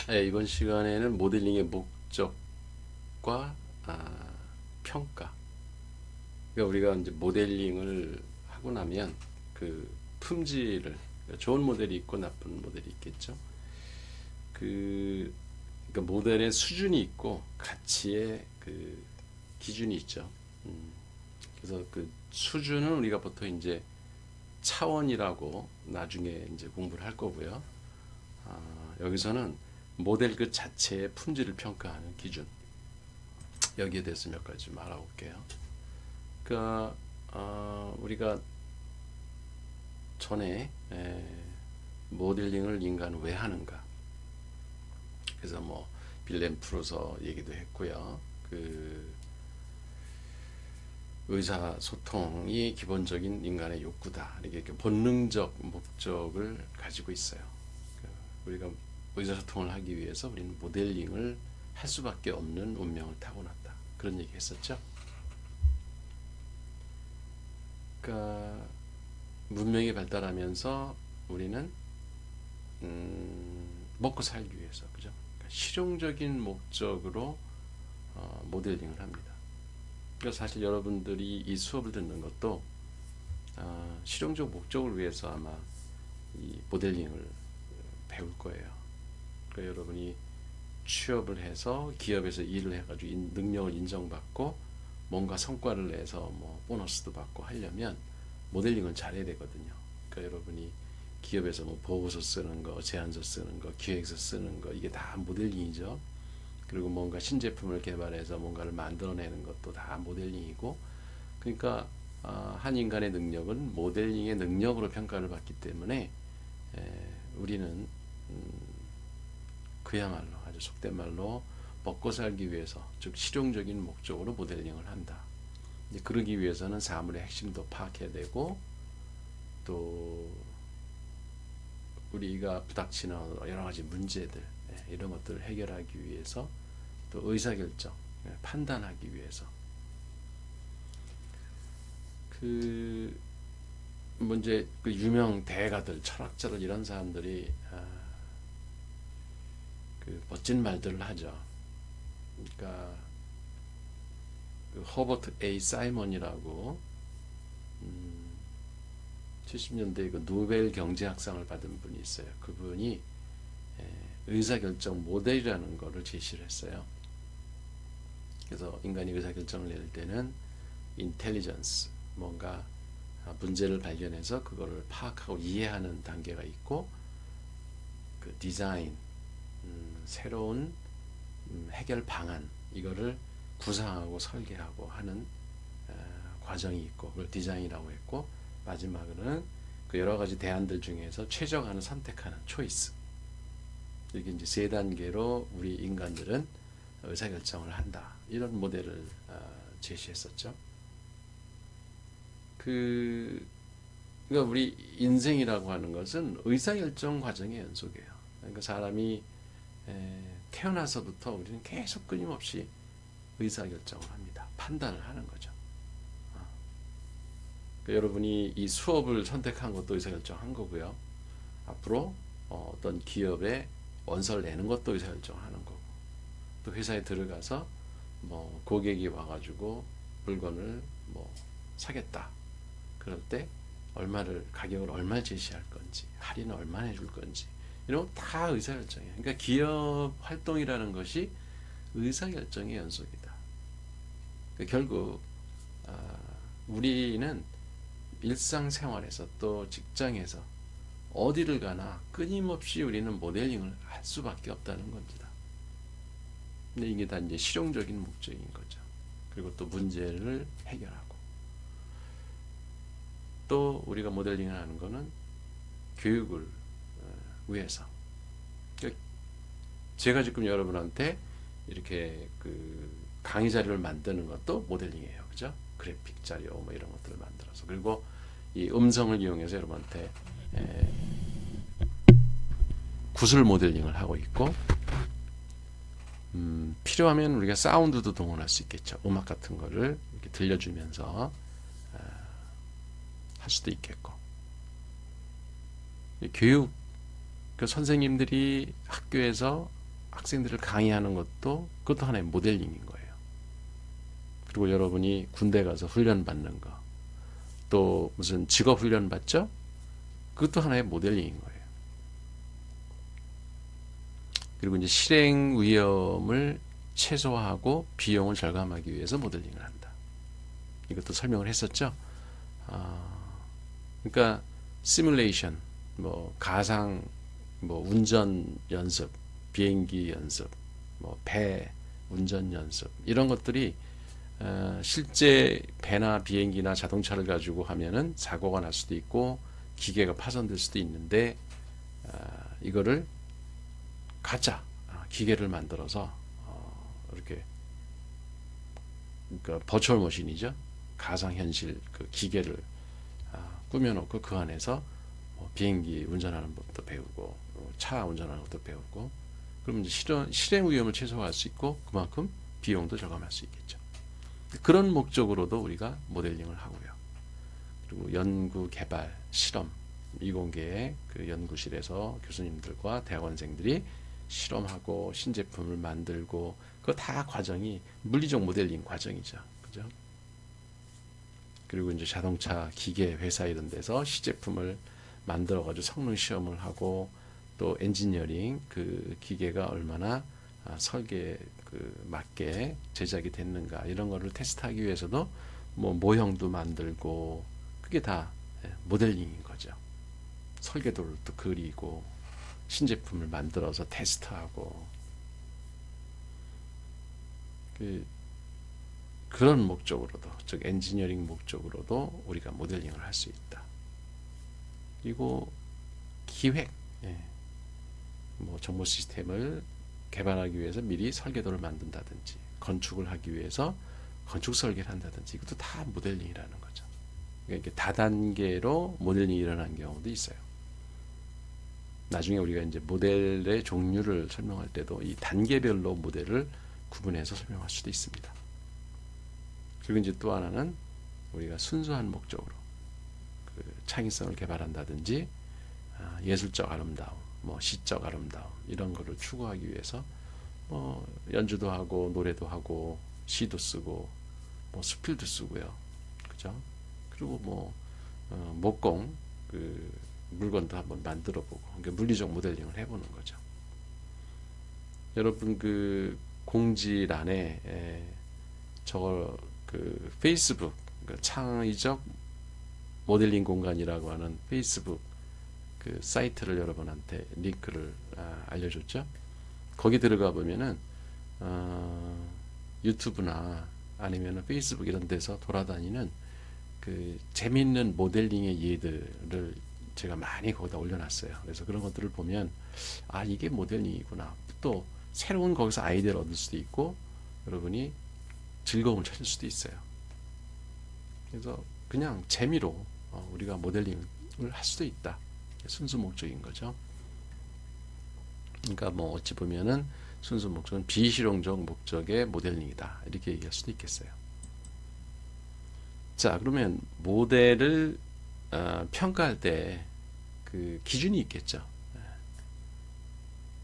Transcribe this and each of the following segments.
네, 이번 시간에는 모델링의 목적과 평가. 그러니까 우리가 이제 모델링을 하고 나면 그 품질을, 그러니까 좋은 모델이 있고 나쁜 모델이 있겠죠. 그 그러니까 모델의 수준이 있고 가치의 그 기준이 있죠. 그래서 그 수준은 우리가 보통 이제 차원이라고 나중에 이제 공부를 할 거고요. 여기서는 모델 그 자체의 품질을 평가하는 기준, 여기에 대해서 몇 가지 좀 알아볼게요. 그러니까 우리가 전에 모델링을 인간은 왜 하는가, 그래서 뭐 빌렘 프루서 얘기도 했고요. 그 의사소통이 기본적인 인간의 욕구다, 이렇게 본능적 목적을 가지고 있어요. 우리가 의사소통을 하기 위해서 우리는 모델링을 할 수밖에 없는 운명을 타고났다, 그런 얘기 했었죠. 그러니까 문명이 발달하면서 우리는 먹고 살기 위해서, 그죠? 그러니까 실용적인 목적으로 모델링을 합니다. 그러니까 사실 여러분들이 이 수업을 듣는 것도 실용적 목적을 위해서 아마 이 모델링을 배울 거예요. 그러니까 여러분이 취업을 해서 기업에서 일을 해가지고 능력을 인정받고 뭔가 성과를 내서 뭐 보너스도 받고 하려면 모델링을 잘해야 되거든요. 그러니까 여러분이 기업에서 뭐 보고서 쓰는 거, 제안서 쓰는 거, 기획서 쓰는 거, 이게 다 모델링이죠. 그리고 뭔가 신제품을 개발해서 뭔가를 만들어내는 것도 다 모델링이고, 그러니까 한 인간의 능력은 모델링의 능력으로 평가를 받기 때문에 우리는 그야말로 아주 속된 말로 먹고 살기 위해서, 즉 실용적인 목적으로 모델링을 한다. 이제 그러기 위해서는 사물의 핵심도 파악해야 되고, 또 우리가 부닥치는 여러 가지 문제들, 이런 것들을 해결하기 위해서, 또 의사결정, 판단하기 위해서, 그 문제, 그 유명 대가들, 철학자들, 이런 사람들이 그 멋진 말들을 하죠. 그러니까 그 허버트 A 사이먼이라고 70년대에 그 노벨 경제학상을 받은 분이 있어요. 그분이 의사결정 모델이라는 거를 제시를 했어요. 그래서 인간이 의사결정을 낼 때는 인텔리전스, 뭔가 문제를 발견해서 그거를 파악하고 이해하는 단계가 있고, 그 디자인, 새로운 해결 방안, 이거를 구상하고 설계하고 하는 과정이 있고, 그걸 디자인이라고 했고, 마지막으로는 그 여러 가지 대안들 중에서 최적안을 선택하는 초이스. 이렇게 이제 세 단계로 우리 인간들은 의사결정을 한다, 이런 모델을 제시했었죠. 그러니까 우리 인생이라고 하는 것은 의사결정 과정의 연속이에요. 그러니까 사람이 태어나서부터 우리는 계속 끊임없이 의사결정을 합니다. 판단을 하는 거죠. 그러니까 여러분이 이 수업을 선택한 것도 의사결정한 거고요. 앞으로 어떤 기업에 원서를 내는 것도 의사결정하는 거고, 또 회사에 들어가서 뭐 고객이 와가지고 물건을 뭐 사겠다, 그럴 때 가격을 얼마 제시할 건지, 할인을 얼마나 해줄 건지, 이런 거 다 의사결정이에요. 그러니까 기업 활동이라는 것이 의사결정의 연속이다. 그러니까 결국 우리는 일상생활에서 또 직장에서 어디를 가나 끊임없이 우리는 모델링을 할 수밖에 없다는 겁니다. 근데 이게 다 이제 실용적인 목적인 거죠. 그리고 또 문제를 해결하고, 또 우리가 모델링을 하는 거는 교육을 위해서. 그러니까 제가 지금 여러분한테 이렇게 그 강의 자료를 만드는 것도 모델링이에요, 그죠? 그래픽 자료 뭐 이런 것들을 만들어서, 그리고 이 음성을 이용해서 여러분한테 구슬 모델링을 하고 있고, 필요하면 우리가 사운드도 동원할 수 있겠죠. 음악 같은 거를 이렇게 들려주면서 할 수도 있겠고. 교육, 그 선생님들이 학교에서 학생들을 강의하는 것도 그것도 하나의 모델링인 거예요. 그리고 여러분이 군대 가서 훈련 받는 거, 또 무슨 직업 훈련 받죠? 그것도 하나의 모델링인 거예요. 그리고 이제 실행 위험을 최소화하고 비용을 절감하기 위해서 모델링을 한다. 이것도 설명을 했었죠. 그러니까 시뮬레이션, 뭐 가상, 뭐 운전 연습, 비행기 연습, 뭐 배 운전 연습 이런 것들이 실제 배나 비행기나 자동차를 가지고 하면은 사고가 날 수도 있고 기계가 파손될 수도 있는데 이거를 가짜 기계를 만들어서 이렇게 그러니까 버추얼 머신이죠. 가상현실 그 기계를 꾸며놓고 그 안에서 비행기 운전하는 법도 배우고 차 운전하는 것도 배우고 그러면 이제 실행 위험을 최소화할 수 있고 그만큼 비용도 절감할 수 있겠죠. 그런 목적으로도 우리가 모델링을 하고요. 그리고 연구 개발 실험 이공계의 그 연구실에서 교수님들과 대학원생들이 실험하고 신제품을 만들고 그거 다 과정이 물리적 모델링 과정이죠. 그죠? 그리고 이제 자동차 기계 회사 이런 데서 시제품을 만들어 가지고 성능 시험을 하고 또 엔지니어링 그 기계가 얼마나 설계 그 맞게 제작이 됐는가 이런 거를 테스트하기 위해서도 뭐 모형도 만들고 그게 다 모델링인 거죠. 설계도를 또 그리고 신제품을 만들어서 테스트하고 그런 목적으로도 즉 엔지니어링 목적으로도 우리가 모델링을 할 수 있다. 그리고 기획 뭐 정보 시스템을 개발하기 위해서 미리 설계도를 만든다든지 건축을 하기 위해서 건축 설계를 한다든지 이것도 다 모델링이라는 거죠. 그러니까 다단계로 모델링이 일어나는 경우도 있어요. 나중에 우리가 이제 모델의 종류를 설명할 때도 이 단계별로 모델을 구분해서 설명할 수도 있습니다. 그리고 이제 또 하나는 우리가 순수한 목적으로 그 창의성을 개발한다든지 예술적 아름다움, 뭐 시적 아름다움 이런 거를 추구하기 위해서 뭐 연주도 하고 노래도 하고 시도 쓰고 뭐 수필도 쓰고요, 그죠? 그리고 뭐 목공 그 물건도 한번 만들어보고 그러니까 물리적 모델링을 해보는 거죠. 여러분 그 공지란에 저거 그 페이스북 그 창의적 모델링 공간이라고 하는 페이스북 그 사이트를 여러분한테 링크를 알려줬죠. 거기 들어가 보면은 유튜브나 아니면 페이스북 이런 데서 돌아다니는 그 재미있는 모델링의 예들을 제가 많이 거기다 올려놨어요. 그래서 그런 것들을 보면 이게 모델링이구나. 또 새로운 거기서 아이디어를 얻을 수도 있고 여러분이 즐거움을 찾을 수도 있어요. 그래서 그냥 재미로 우리가 모델링을 할 수도 있다. 순수 목적인 거죠. 그러니까 뭐 어찌 보면은 순수 목적은 비실용적 목적의 모델링이다. 이렇게 얘기할 수도 있겠어요. 자, 그러면 모델을 평가할 때 그 기준이 있겠죠.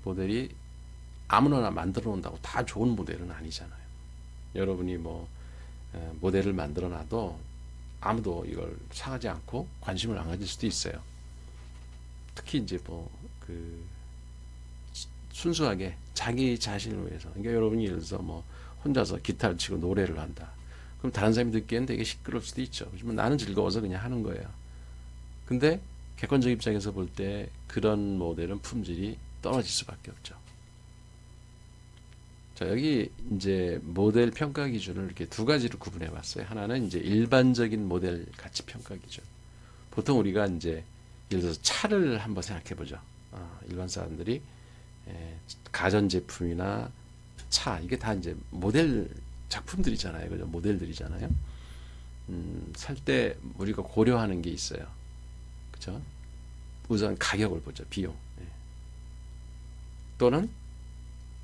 모델이 아무나 만들어 놓는다고 다 좋은 모델은 아니잖아요. 여러분이 뭐 모델을 만들어 놔도 아무도 이걸 사가지 않고 관심을 안 가질 수도 있어요. 특히 이제 뭐 그 순수하게 자기 자신을 위해서. 그러니까 여러분이 예를 들어서 뭐 혼자서 기타를 치고 노래를 한다. 그럼 다른 사람이 듣기에는 되게 시끄러울 수도 있죠. 하지만 나는 즐거워서 그냥 하는 거예요. 근데 객관적 입장에서 볼 때 그런 모델은 품질이 떨어질 수밖에 없죠. 자, 여기 이제 모델 평가 기준을 이렇게 두 가지로 구분해 봤어요. 하나는 이제 일반적인 모델 가치 평가 기준. 보통 우리가 이제 예를 들어서 차를 한번 생각해 보죠. 일반 사람들이 가전제품이나 차 이게 다 이제 모델 작품들이잖아요. 그죠? 모델들이잖아요. 살 때 우리가 고려하는 게 있어요. 그죠? 우선 가격을 보죠. 비용. 또는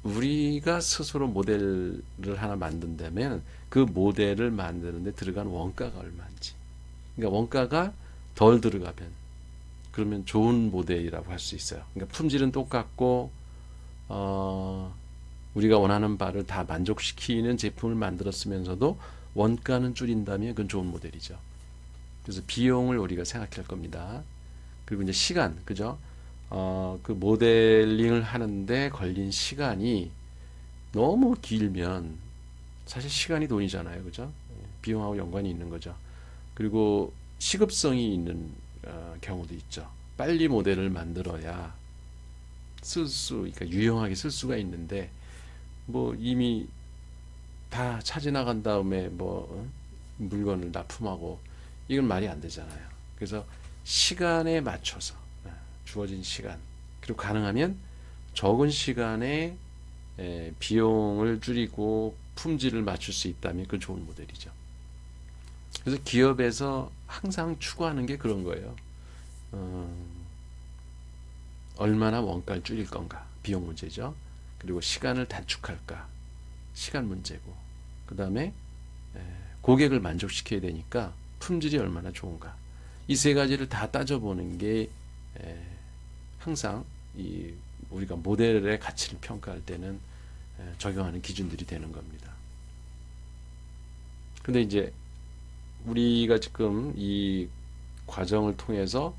우리가 스스로 모델을 하나 만든다면 그 모델을 만드는데 들어간 원가가 얼마인지. 그러니까 원가가 덜 들어가면 그러면 좋은 모델이라고 할 수 있어요. 그러니까 품질은 똑같고 우리가 원하는 바를 다 만족시키는 제품을 만들었으면서도 원가는 줄인다면 그건 좋은 모델이죠. 그래서 비용을 우리가 생각할 겁니다. 그리고 이제 시간, 그죠? 그 모델링을 하는데 걸린 시간이 너무 길면 사실 시간이 돈이잖아요, 그죠? 비용하고 연관이 있는 거죠. 그리고 시급성이 있는 경우도 있죠. 빨리 모델을 만들어야 그러니까 유용하게 쓸 수가 있는데 뭐 이미 다 차 지나간 다음에 물건을 납품하고 이건 말이 안 되잖아요. 그래서 시간에 맞춰서 주어진 시간 그리고 가능하면 적은 시간에 비용을 줄이고 품질을 맞출 수 있다면 그건 좋은 모델이죠. 그래서 기업에서 항상 추구하는 게 그런 거예요. 얼마나 원가를 줄일 건가 비용 문제죠. 그리고 시간을 단축할까 시간 문제고 그 다음에 고객을 만족시켜야 되니까 품질이 얼마나 좋은가 이 세 가지를 다 따져보는 게 항상 우리가 모델의 가치를 평가할 때는 적용하는 기준들이 되는 겁니다. 근데 이제 우리가 지금 이 과정을 통해서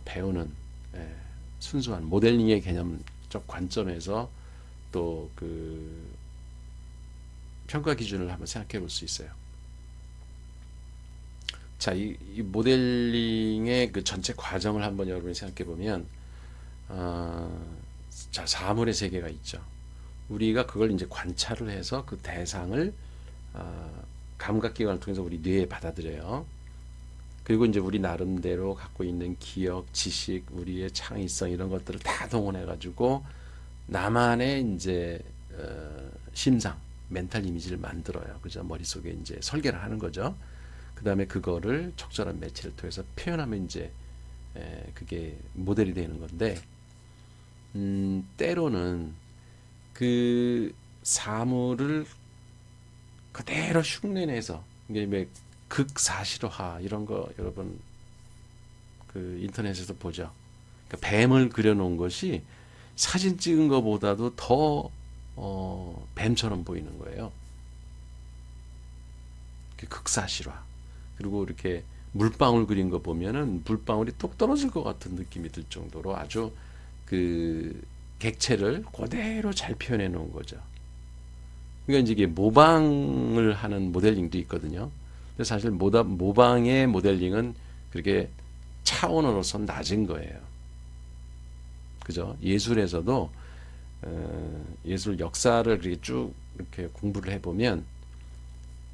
배우는 순수한 모델링의 개념적 관점에서 또 그 평가 기준을 한번 생각해 볼 수 있어요. 자, 이 모델링의 그 전체 과정을 한번 여러분이 생각해 보면, 자, 사물의 세계가 있죠. 우리가 그걸 이제 관찰을 해서 그 대상을 감각기관을 통해서 우리 뇌에 받아들여요. 그리고 이제 우리 나름대로 갖고 있는 기억, 지식, 우리의 창의성 이런 것들을 다 동원해가지고 나만의 이제 심상, 멘탈 이미지를 만들어요. 그죠? 머릿속에 이제 설계를 하는 거죠. 그 다음에 그거를 적절한 매체를 통해서 표현하면 이제 그게 모델이 되는 건데, 때로는 그 사물을 그대로 흉내내서 이게 극사실화 이런 거 여러분 그 인터넷에서 보죠. 그러니까 뱀을 그려놓은 것이 사진 찍은 것보다도 더 뱀처럼 보이는 거예요. 극사실화. 그리고 이렇게 물방울 그린 거 보면은 물방울이 뚝 떨어질 것 같은 느낌이 들 정도로 아주 그 객체를 그대로 잘 표현해 놓은 거죠. 그러니까 이제 이게 모방을 하는 모델링도 있거든요. 근데 사실 모방의 모델링은 그렇게 차원으로서 낮은 거예요. 그죠? 예술에서도 예술 역사를 그렇게 쭉 이렇게 공부를 해보면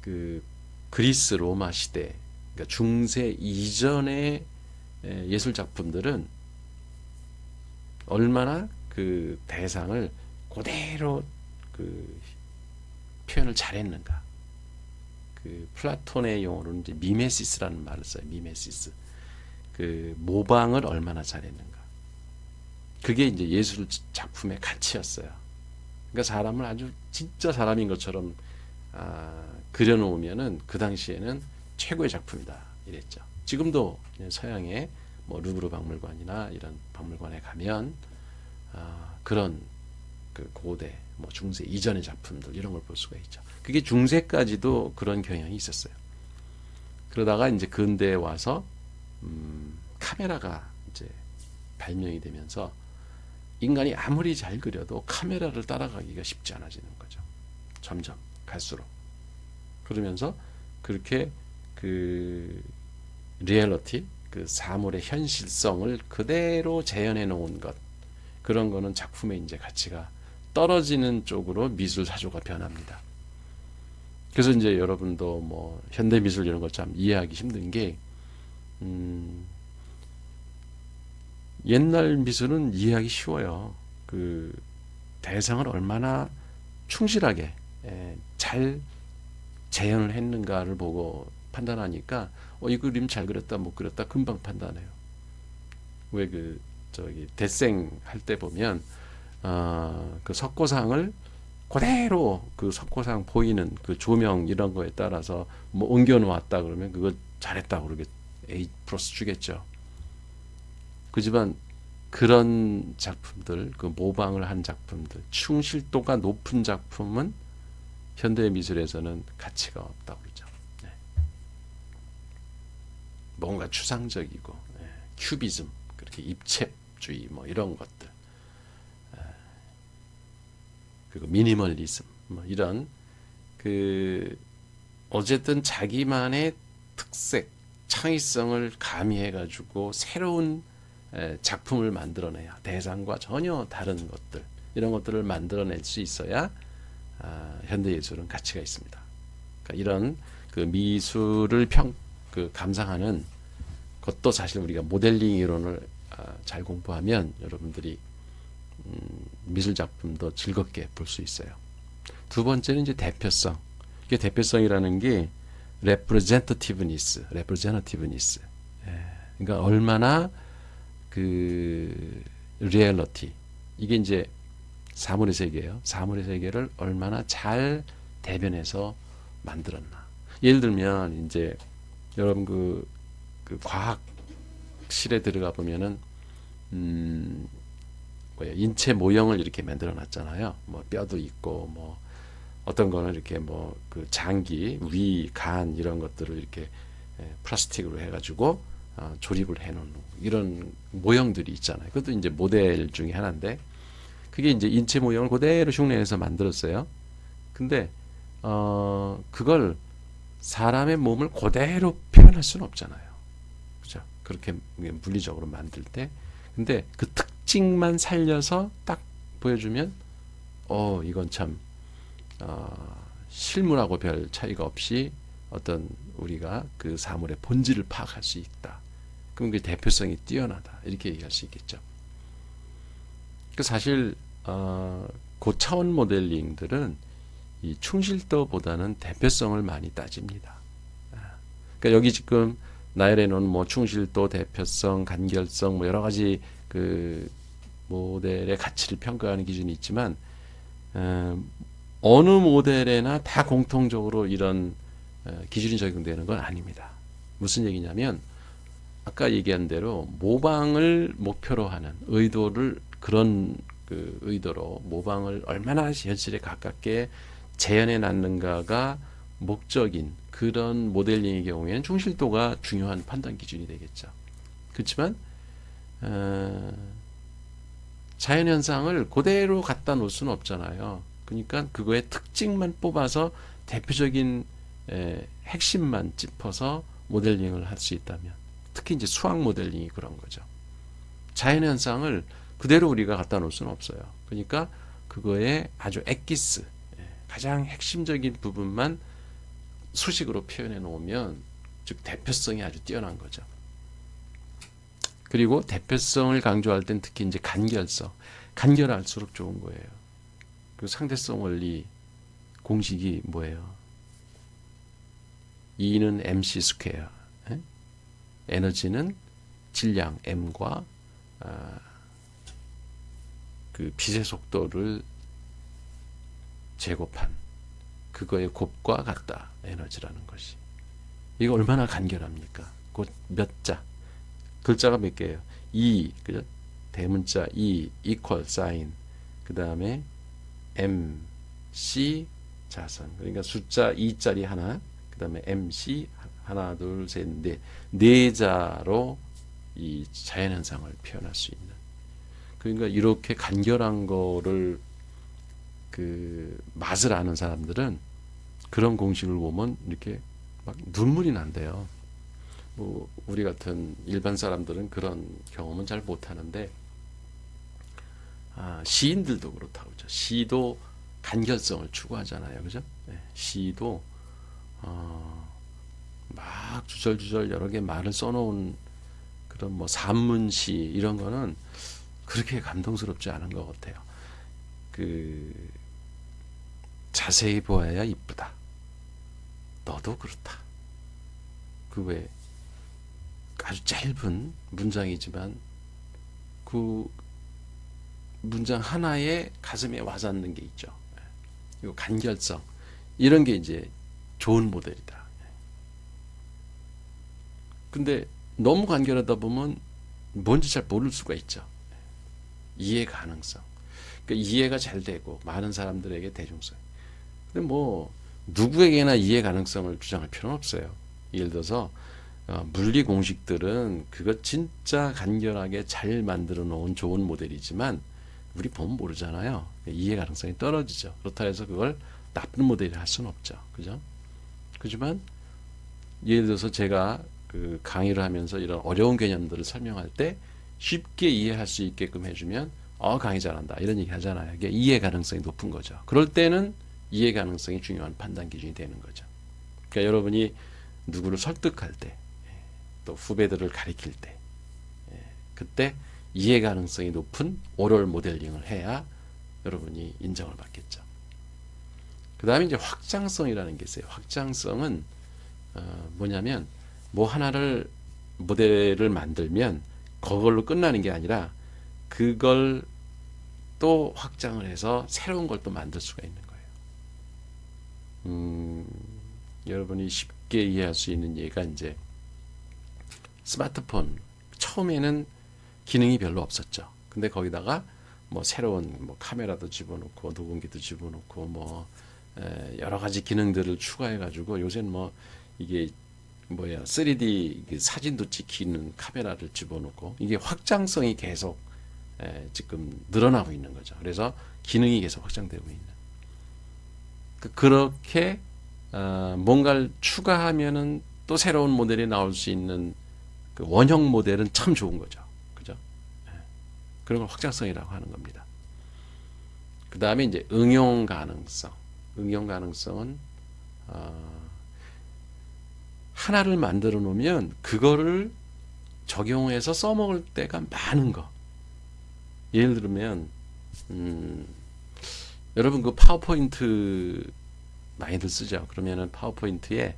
그 그리스 로마 시대, 그러니까 중세 이전의 예술 작품들은 얼마나 그 대상을 그대로 그 표현을 잘했는가. 그 플라톤의 용어로는 이제 미메시스라는 말을 써요. 미메시스. 그 모방을 얼마나 잘했는가. 그게 이제 예술 작품의 가치였어요. 그러니까 사람을 아주 진짜 사람인 것처럼 그려놓으면은 그 당시에는 최고의 작품이다 이랬죠. 지금도 서양의 뭐 루브르 박물관이나 이런 박물관에 가면 그런 그 고대, 뭐 중세 이전의 작품들 이런 걸 볼 수가 있죠. 그게 중세까지도 그런 경향이 있었어요. 그러다가 이제 근대에 와서 카메라가 이제 발명이 되면서 인간이 아무리 잘 그려도 카메라를 따라가기가 쉽지 않아지는 거죠. 점점 갈수록. 그러면서 그렇게 그 리얼리티, 그 사물의 현실성을 그대로 재현해 놓은 것, 그런 거는 작품의 이제 가치가 떨어지는 쪽으로 미술 사조가 변합니다. 그래서 이제 여러분도 뭐 현대 미술 이런 거 참 이해하기 힘든 게 옛날 미술은 이해하기 쉬워요. 그 대상을 얼마나 충실하게 잘 재현을 했는가를 보고 판단하니까 이 그림 잘 그렸다 못 그렸다 금방 판단해요. 왜 그 저기 대생 할 때 보면 그 석고상을 그대로 그 석고상 보이는 그 조명 이런 거에 따라서 뭐 옮겨 놓았다 그러면 그거 잘했다 그러게 A 플러스 주겠죠. 그지만 그런 작품들, 그 모방을 한 작품들, 충실도가 높은 작품은 현대 미술에서는 가치가 없다고 그러죠. 네. 뭔가 추상적이고, 네. 큐비즘, 그렇게 입체주의 뭐 이런 것들, 그리고 미니멀리즘 뭐 이런 그 어쨌든 자기만의 특색, 창의성을 가미해가지고 새로운 작품을 만들어내야 대상과 전혀 다른 것들 이런 것들을 만들어낼 수 있어야 현대예술은 가치가 있습니다. 그러니까 이런 그 미술을 감상하는 것도 사실 우리가 모델링 이론을 잘 공부하면 여러분들이 미술 작품도 즐겁게 볼 수 있어요. 두 번째는 이제 대표성. 이게 대표성이라는 게 representativeness. 그러니까 얼마나 그 reality. 이게 이제 사물의 세계예요. 사물의 세계를 얼마나 잘 대변해서 만들었나. 예를 들면 이제 여러분 그 과학실에 들어가 보면은 인체 모형을 이렇게 만들어 놨잖아요. 뭐 뼈도 있고 뭐 어떤 거는 이렇게 뭐 그 장기, 위, 간 이런 것들을 이렇게 플라스틱으로 해가지고 조립을 해놓은 이런 모형들이 있잖아요. 그것도 이제 모델 중에 하나인데 그게 이제 인체 모형을 그대로 흉내내서 만들었어요. 근데 그걸 사람의 몸을 그대로 표현할 수는 없잖아요. 그죠? 그렇게 물리적으로 만들 때. 근데 그 특징만 살려서 딱 보여주면 이건 참 실물하고 별 차이가 없이 어떤 우리가 그 사물의 본질을 파악할 수 있다. 그럼 그 대표성이 뛰어나다. 이렇게 얘기할 수 있겠죠. 그 사실 고차원 모델링들은 이 충실도보다는 대표성을 많이 따집니다. 그러니까 여기 지금 나열해 놓은 뭐 충실도, 대표성, 간결성 뭐 여러 가지 그 모델의 가치를 평가하는 기준이 있지만 어느 모델에나 다 공통적으로 이런 기준이 적용되는 건 아닙니다. 무슨 얘기냐면 아까 얘기한 대로 모방을 목표로 하는 의도를 그런 그 의도로 모방을 얼마나 현실에 가깝게 재현해 놨는가가 목적인 그런 모델링의 경우에는 충실도가 중요한 판단 기준이 되겠죠. 그렇지만 자연현상을 그대로 갖다 놓을 수는 없잖아요. 그러니까 그거의 특징만 뽑아서 대표적인 핵심만 짚어서 모델링을 할 수 있다면 특히 이제 수학 모델링이 그런 거죠. 자연현상을 그대로 우리가 갖다 놓을 수는 없어요. 그러니까 그거의 아주 엑기스 가장 핵심적인 부분만 수식으로 표현해 놓으면 즉 대표성이 아주 뛰어난 거죠. 그리고 대표성을 강조할 땐 특히 이제 간결성. 간결할수록 좋은 거예요. 그 상대성 원리 공식이 뭐예요? E는 mc 스퀘어. 에너지는 질량 m과 그 빛의 속도를 제곱한 그거의 곱과 같다. 에너지라는 것이. 이거 얼마나 간결합니까? 곧 몇 자. 글자가 몇 개예요? E, 그죠? 대문자 E, equal sign. 그 다음에 M, C, 자선. 그러니까 숫자 2짜리 하나, 그 다음에 MC, 하나, 둘, 셋, 넷. 네 자로 이 자연현상을 표현할 수 있는. 그러니까 이렇게 간결한 거를 그 맛을 아는 사람들은 그런 공식을 보면 이렇게 막 눈물이 난대요. 뭐 우리 같은 일반 사람들은 그런 경험은 잘 못하는데 시인들도 그렇다고 그러죠. 시도 간결성을 추구하잖아요, 그죠? 네, 시도 막 주절주절 여러 개 말을 써놓은 그런 뭐 산문시 이런 거는 그렇게 감동스럽지 않은 것 같아요. 그 자세히 보아야 이쁘다. 너도 그렇다. 그 외 아주 짧은 문장이지만 그 문장 하나에 가슴에 와닿는 게 있죠. 이 간결성 이런 게 이제 좋은 모델이다. 근데 너무 간결하다 보면 뭔지 잘 모를 수가 있죠. 이해 가능성. 그러니까 이해가 잘 되고 많은 사람들에게 대중성. 근데 뭐 누구에게나 이해 가능성을 주장할 필요는 없어요. 예를 들어서 물리 공식들은 그거 진짜 간결하게 잘 만들어 놓은 좋은 모델이지만 우리 보면 모르잖아요. 이해 가능성이 떨어지죠. 그렇다 해서 그걸 나쁜 모델이라 할 수는 없죠. 그죠? 그렇지만 예를 들어서 제가 그 강의를 하면서 이런 어려운 개념들을 설명할 때 쉽게 이해할 수 있게끔 해주면 강의 잘한다 이런 얘기 하잖아요. 이게 이해 가능성이 높은 거죠. 그럴 때는 이해 가능성이 중요한 판단 기준이 되는 거죠. 그러니까 여러분이 누구를 설득할 때, 또 후배들을 가리킬 때, 그때 이해 가능성이 높은 오럴 모델링을 해야 여러분이 인정을 받겠죠. 그 다음에 이제 확장성이라는 게 있어요. 확장성은 뭐냐면 뭐 하나를 모델을 만들면 그걸로 끝나는 게 아니라 그걸 또 확장을 해서 새로운 걸 또 만들 수가 있는 거예요. 여러분이 쉽게 이해할 수 있는 예가 이제 스마트폰 처음에는 기능이 별로 없었죠. 근데 거기다가 뭐 새로운 뭐 카메라도 집어넣고 녹음기도 집어넣고 뭐 여러 가지 기능들을 추가해 가지고 요새는 뭐 이게 3D 사진도 찍히는 카메라를 집어넣고 이게 확장성이 계속 지금 늘어나고 있는 거죠. 그래서 기능이 계속 확장되고 있는. 그렇게 뭔가를 추가하면은 또 새로운 모델이 나올 수 있는 그 원형 모델은 참 좋은 거죠. 그죠? 그런 걸 확장성이라고 하는 겁니다. 그 다음에 이제 응용 가능성. 응용 가능성은 하나를 만들어 놓으면 그거를 적용해서 써먹을 때가 많은 거. 예를 들면 여러분 그 파워포인트 많이들 쓰죠. 그러면은 파워포인트에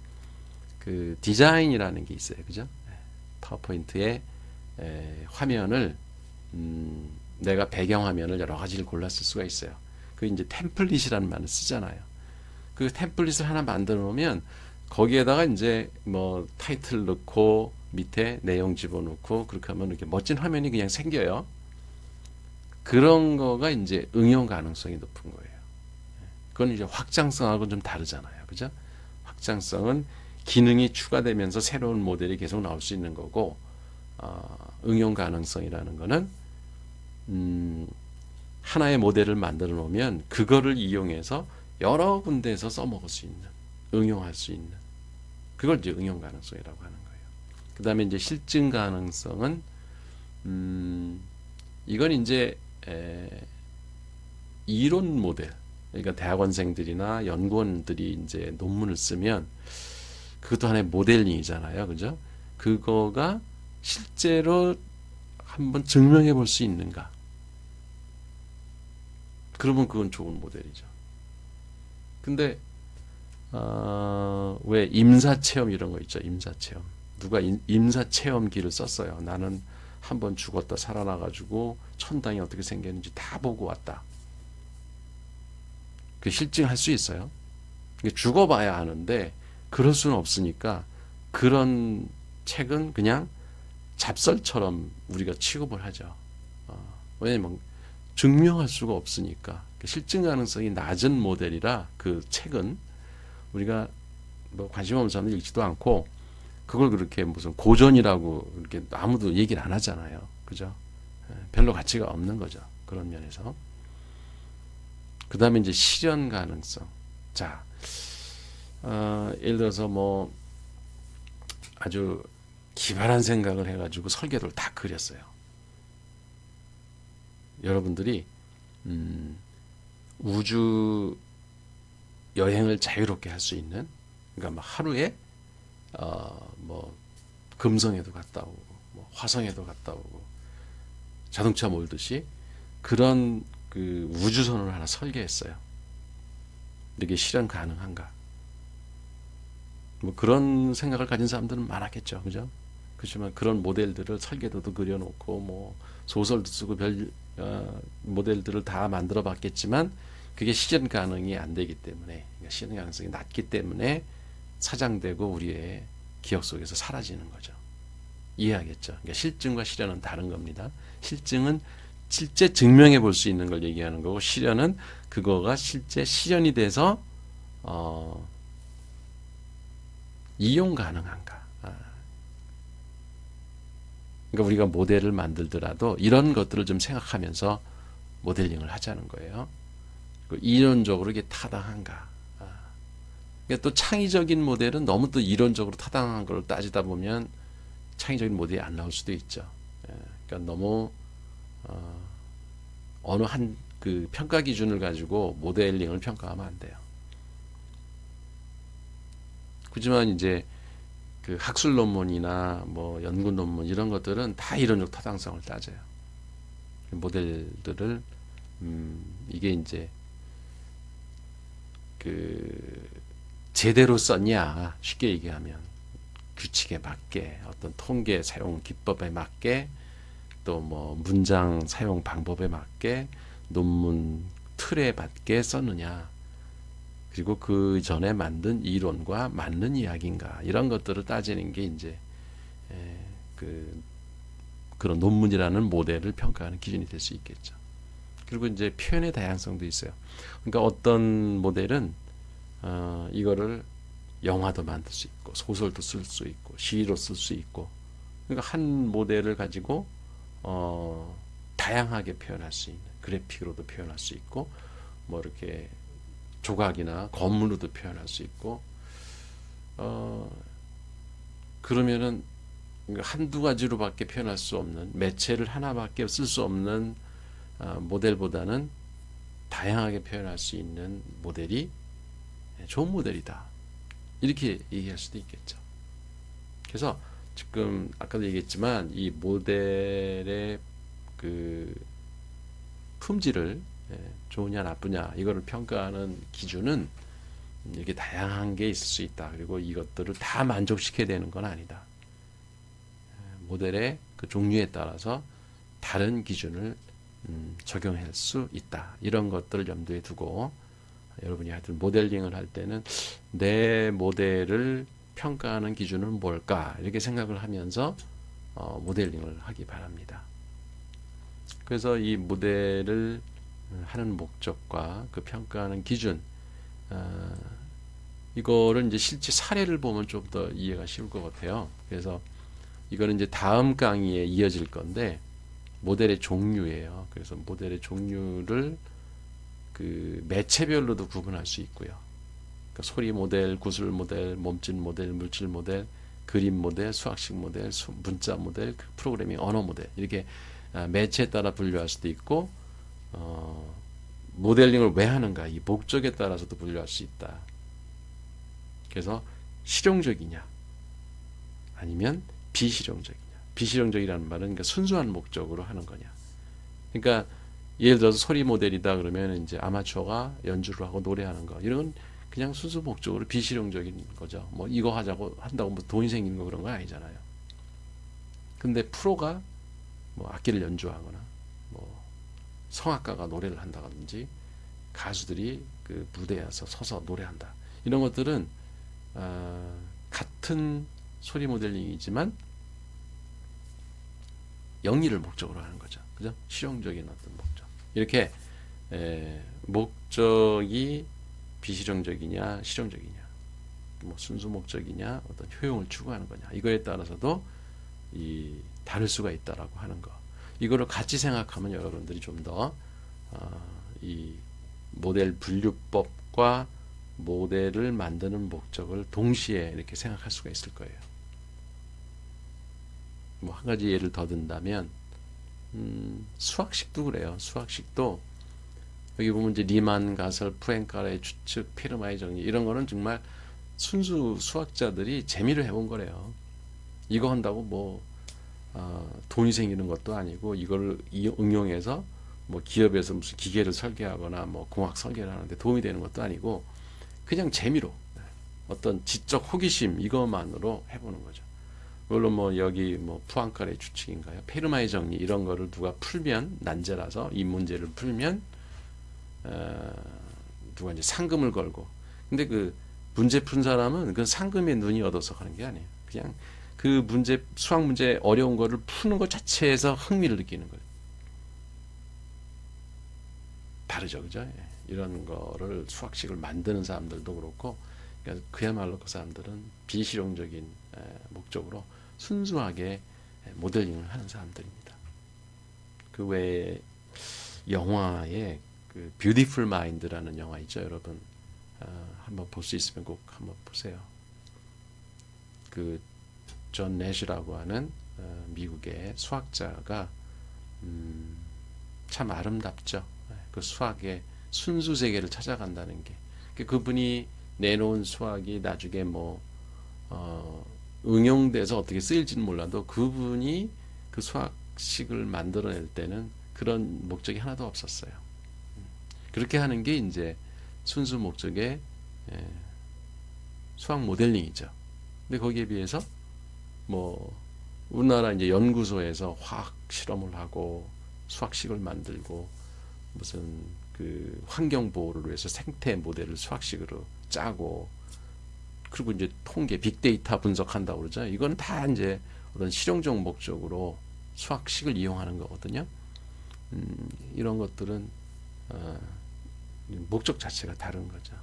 그 디자인이라는 게 있어요. 그죠? 파워포인트에 화면을 내가 배경화면을 여러 가지를 골라 쓸 수가 있어요. 그 이제 템플릿이라는 말을 쓰잖아요. 그 템플릿을 하나 만들어 놓으면 거기에다가 이제 뭐 타이틀 넣고 밑에 내용 집어넣고 그렇게 하면 이렇게 멋진 화면이 그냥 생겨요. 그런 거가 이제 응용 가능성이 높은 거예요. 그건 이제 확장성하고는 좀 다르잖아요. 그죠? 확장성은 기능이 추가되면서 새로운 모델이 계속 나올 수 있는 거고, 응용 가능성이라는 거는 하나의 모델을 만들어 놓으면 그거를 이용해서 여러 군데에서 써먹을 수 있는, 응용할 수 있는, 그걸 이제 응용 가능성이라고 하는 거예요. 그 다음에 이제 실증 가능성은 이건 이제 이론 모델, 그러니까 대학원생들이나 연구원들이 이제 논문을 쓰면 그것도 하나의 모델링이잖아요, 그죠? 그거가 실제로 한번 증명해 볼 수 있는가? 그러면 그건 좋은 모델이죠. 근데 왜 임사체험 이런 거 있죠? 임사체험. 누가 임사체험기를 썼어요. 나는 한번 죽었다 살아나가지고 천당이 어떻게 생겼는지 다 보고 왔다. 그 실증할 수 있어요. 죽어봐야 하는데 그럴 수는 없으니까 그런 책은 그냥 잡설처럼 우리가 취급을 하죠. 왜냐면 증명할 수가 없으니까. 실증 가능성이 낮은 모델이라 그 책은 우리가 뭐 관심 없는 사람들 읽지도 않고 그걸 그렇게 무슨 고전이라고 이렇게 아무도 얘기를 안 하잖아요. 그죠? 별로 가치가 없는 거죠. 그런 면에서. 그 다음에 이제 실현 가능성. 자, 예를 들어서 뭐 아주 기발한 생각을 해가지고 설계도를 다 그렸어요. 여러분들이 우주 여행을 자유롭게 할 수 있는, 그러니까 막 하루에 뭐 금성에도 갔다 오고, 뭐 화성에도 갔다 오고, 자동차 몰듯이 그런 그 우주선을 하나 설계했어요. 이게 실현 가능한가? 뭐 그런 생각을 가진 사람들은 많았겠죠, 그죠? 그렇지만 그런 모델들을 설계도도 그려놓고 뭐 소설도 쓰고 별 모델들을 다 만들어봤겠지만 그게 실현 가능이 안 되기 때문에, 그러니까 실현 가능성이 낮기 때문에 사장되고 우리의 기억 속에서 사라지는 거죠. 이해하겠죠? 그러니까 실증과 실현은 다른 겁니다. 실증은 실제 증명해 볼 수 있는 걸 얘기하는 거고, 실현은 그거가 실제 실현이 돼서 이용 가능한가. 그러니까 우리가 모델을 만들더라도 이런 것들을 좀 생각하면서 모델링을 하자는 거예요. 이론적으로 이게 타당한가. 그러니까 또 창의적인 모델은 너무 또 이론적으로 타당한 걸 따지다 보면 창의적인 모델이 안 나올 수도 있죠. 그러니까 너무 어느 한 그 평가 기준을 가지고 모델링을 평가하면 안 돼요. 그렇지만 이제 그 학술 논문이나 뭐 연구 논문 이런 것들은 다 이론적 타당성을 따져요. 모델들을 이게 이제 그 제대로 썼냐, 쉽게 얘기하면 규칙에 맞게, 어떤 통계 사용 기법에 맞게, 또 뭐 문장 사용 방법에 맞게, 논문 틀에 맞게 썼느냐, 그리고 그 전에 만든 이론과 맞는 이야기인가, 이런 것들을 따지는 게 이제 그런 논문이라는 모델을 평가하는 기준이 될 수 있겠죠. 그리고 이제 표현의 다양성도 있어요. 그러니까 어떤 모델은 이거를 영화도 만들 수 있고, 소설도 쓸 수 있고, 시로 쓸 수 있고, 그러니까 한 모델을 가지고 다양하게 표현할 수 있는, 그래픽으로도 표현할 수 있고, 뭐 이렇게 조각이나 건물로도 표현할 수 있고, 그러면은 한두 가지로밖에 표현할 수 없는, 매체를 하나밖에 쓸 수 없는 모델보다는 다양하게 표현할 수 있는 모델이 좋은 모델이다, 이렇게 얘기할 수도 있겠죠. 그래서 지금 아까도 얘기했지만 이 모델의 그 품질을 좋으냐 나쁘냐 이거를 평가하는 기준은 이렇게 다양한 게 있을 수 있다. 그리고 이것들을 다 만족시켜야 되는 건 아니다. 모델의 그 종류에 따라서 다른 기준을 적용할 수 있다. 이런 것들을 염두에 두고 여러분이 하여튼 모델링을 할 때는 내 모델을 평가하는 기준은 뭘까, 이렇게 생각을 하면서 모델링을 하기 바랍니다. 그래서 이 모델을 하는 목적과 그 평가하는 기준, 이거를 이제 실제 사례를 보면 좀 더 이해가 쉬울 것 같아요. 그래서 이거는 이제 다음 강의에 이어질 건데, 모델의 종류예요. 그래서 모델의 종류를 그 매체별로도 구분할 수 있고요. 그러니까 소리 모델, 구술 모델, 몸짓 모델, 물질 모델, 그림 모델, 수학식 모델, 문자 모델, 프로그래밍 언어 모델, 이렇게 매체에 따라 분류할 수도 있고, 모델링을 왜 하는가, 이 목적에 따라서도 분류할 수 있다. 그래서 실용적이냐 아니면 비실용적이냐. 비실용적이라는 말은 그러니까 순수한 목적으로 하는 거냐. 그러니까 예를 들어서 소리 모델이다 그러면 이제 아마추어가 연주를 하고 노래하는 거, 이런 건 그냥 순수 목적으로 비실용적인 거죠. 뭐 이거 하자고 한다고 뭐 돈이 생기는 거 그런 거 아니잖아요. 근데 프로가 뭐 악기를 연주하거나 뭐 성악가가 노래를 한다든지 가수들이 그 무대에서 서서 노래한다, 이런 것들은 같은 소리 모델링이지만 영리를 목적으로 하는 거죠. 그죠? 실용적인 어떤 목적. 이렇게 목적이 비실용적이냐 실용적이냐, 뭐 순수 목적이냐 어떤 효용을 추구하는 거냐, 이거에 따라서도 다를 수가 있다라고 하는 거. 이거를 같이 생각하면 여러분들이 좀 더 이 모델 분류법과 모델을 만드는 목적을 동시에 이렇게 생각할 수가 있을 거예요. 뭐 한 가지 예를 더 든다면 수학식도 그래요. 수학식도 여기 보면 이제 리만, 가설, 푸엔카레, 추측, 페르마의 정리, 이런 거는 정말 순수 수학자들이 재미를 해본 거래요. 이거 한다고 뭐 돈이 생기는 것도 아니고, 이걸 응용해서 뭐 기업에서 무슨 기계를 설계하거나 뭐 공학 설계를 하는데 도움이 되는 것도 아니고, 그냥 재미로 어떤 지적 호기심 이것만으로 해보는 거죠. 물론 뭐 여기 뭐 푸앙카레 추측인가요, 페르마의 정리, 이런 거를 누가 풀면, 난제라서 이 문제를 풀면 누가 이제 상금을 걸고, 근데 그 문제 푼 사람은 그 상금에 눈이 어둬서 하는 게 아니에요. 그냥 그 문제, 수학 문제 어려운 거를 푸는 것 자체에서 흥미를 느끼는 거예요. 다르죠, 그죠? 예. 이런 거를 수학식을 만드는 사람들도 그렇고, 그러니까 그야말로 그 사람들은 비실용적인 목적으로 순수하게 모델링을 하는 사람들입니다. 그 외에 영화에 그 뷰티풀 마인드라는 영화 있죠, 여러분. 한번 볼 수 있으면 꼭 한번 보세요. 그 존 내시라고 하는 미국의 수학자가 참 아름답죠. 그 수학의 순수 세계를 찾아간다는 게 그분이 내놓은 수학이 나중에 뭐 응용돼서 어떻게 쓰일지는 몰라도 그분이 그 수학식을 만들어낼 때는 그런 목적이 하나도 없었어요. 그렇게 하는 게 이제 순수 목적의 수학 모델링이죠. 근데 거기에 비해서 뭐 우리나라 이제 연구소에서 화학 실험을 하고 수학식을 만들고 무슨 그 환경 보호를 위해서 생태 모델을 수학식으로 짜고 그리고 이제 통계 빅데이터 분석한다고 그러죠. 이건 다 이제 어떤 실용적 목적으로 수학식을 이용하는 거거든요. 이런 것들은 목적 자체가 다른 거죠.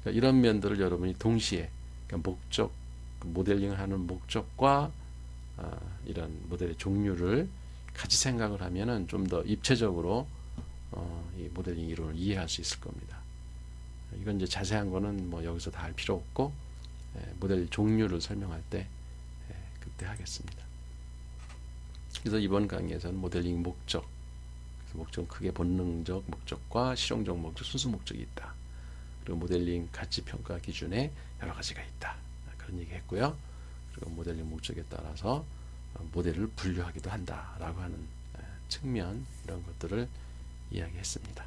그러니까 이런 면들을 여러분이 동시에 그러니까 목적 모델링을 하는 목적과 이런 모델의 종류를 같이 생각을 하면은 좀 더 입체적으로 이 모델링 이론을 이해할 수 있을 겁니다. 이건 이제 자세한 거는 뭐 여기서 다 할 필요 없고 모델 종류를 설명할 때 그때 하겠습니다. 그래서 이번 강의에서는 모델링 목적, 그래서 목적은 크게 본능적 목적과 실용적 목적, 순수 목적이 있다. 그리고 모델링 가치 평가 기준에 여러 가지가 있다. 그런 얘기 했고요. 그리고 모델링 목적에 따라서 모델을 분류하기도 한다라고 하는 측면 이런 것들을 이야기했습니다.